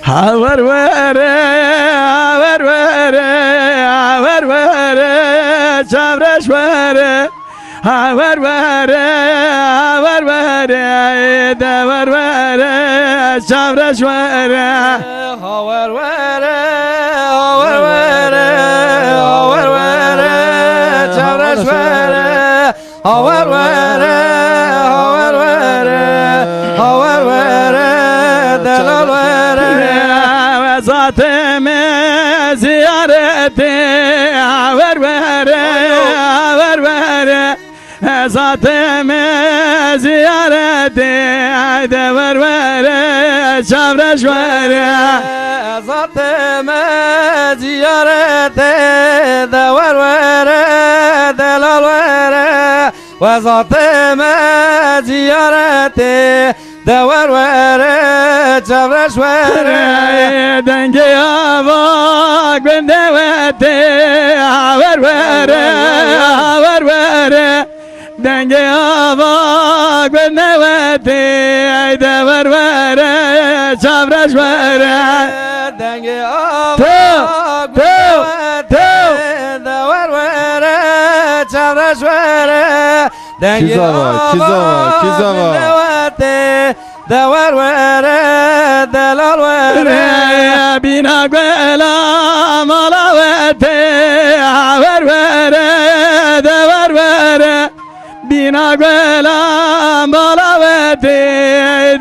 haver vere, haver vere, haver vere, çavreş vere, haver vere, haver vere, dever vere, çavreş vere, haver vere, haver vere, haver vere, çavreş vere, haver vere, haver vere, haver vere, delal vere, ve zatime ziyareti, haver vere, haver vere, zatime ziyareti, dever vere, çavreş vere, zatime ziyarete, dever vere, delal vere, ve zatime ziyarete, dever vere, çavreş vere, denge bak ben devete, haver vere, haver vere, denge bak ben devete, dever vere, çavreş vere, denge Tev, tev, dever vere, çavreş vere, denge Kizava. devete, dever vere, delal vere, bina güela malavete, haver vere, dever vere, bina güela malavete,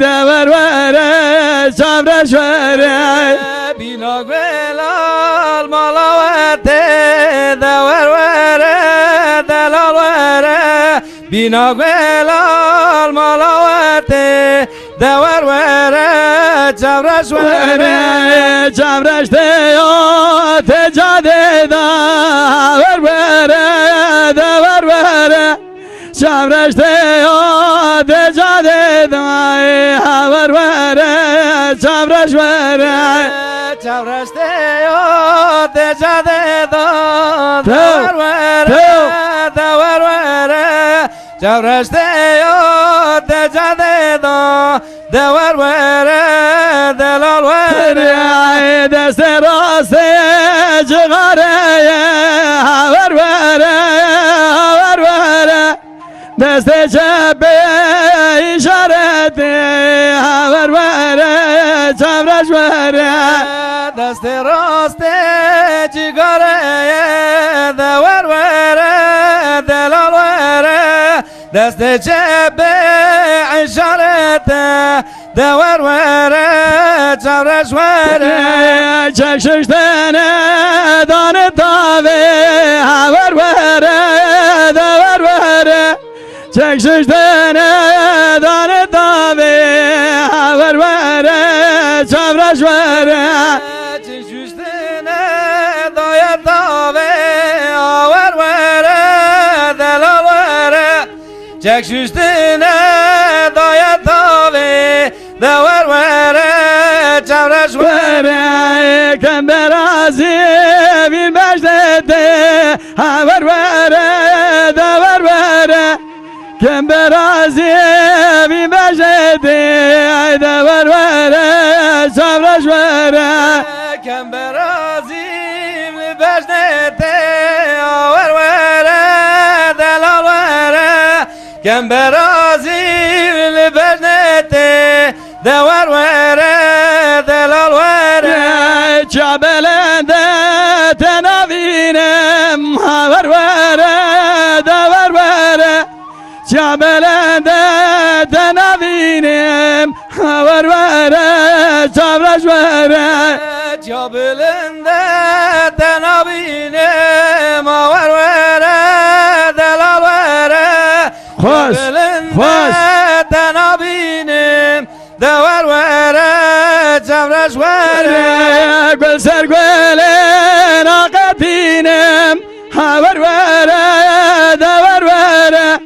dever vere, çavreş vere, bina güelal malavete, dever vere, delal vere, bina güelal malavete, dever vere, çavreş vere, çavreş deyo tecadeda, haver vere, dever vere, çavreş deyo tecadeda, haver vere, çavreş vere, çavreş deyo tecadeda, dever vere, dever vere, çavreş deyo tecadeda, dever vere, delal vere, deste raste cigareye, haver vere, haver vere, deste cephe işareti, haver vere, çavreş vere, deste raste cigareye, dever vere, delal vere, deste cephe işareti, dever vere, çavreş vere, çekşiştene danı tabi, haver vere, dever vere, çekşiştene danı tabi, haver vere, çavreş vere, çekşiştene daya tabi, haver vere, delal vere, çekşiştene daya tabi, dever vere, çavreş vere, kemberazi bilmez dedi, haver vere, dever vere, kemberazi bilmez dedi, dever vere, çavreş vere, kemberazim beznete, haver vere, delal vere, kemberazim beznete, dever vere, delal vere, Çabelende tenavinem, haver vere, dever vere, Çabelende tenavinem, haver vere, çavreş vere, Çabelinde tenabinem, haver vere, delal vere, Hoş, hoş. tenabinem, dever vere, çavreş vere, Gül ser gülün akatinem, haver vere, dever vere,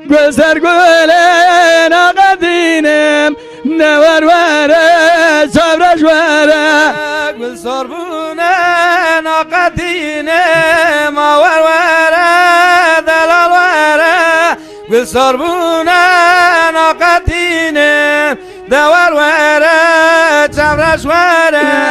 gül ser gülün akatinem, dever vere, çavreş vere, gül sorbune nakatinem, haver vere, delal vere, gül sorbune nakatinem, dever vere, çavraş vere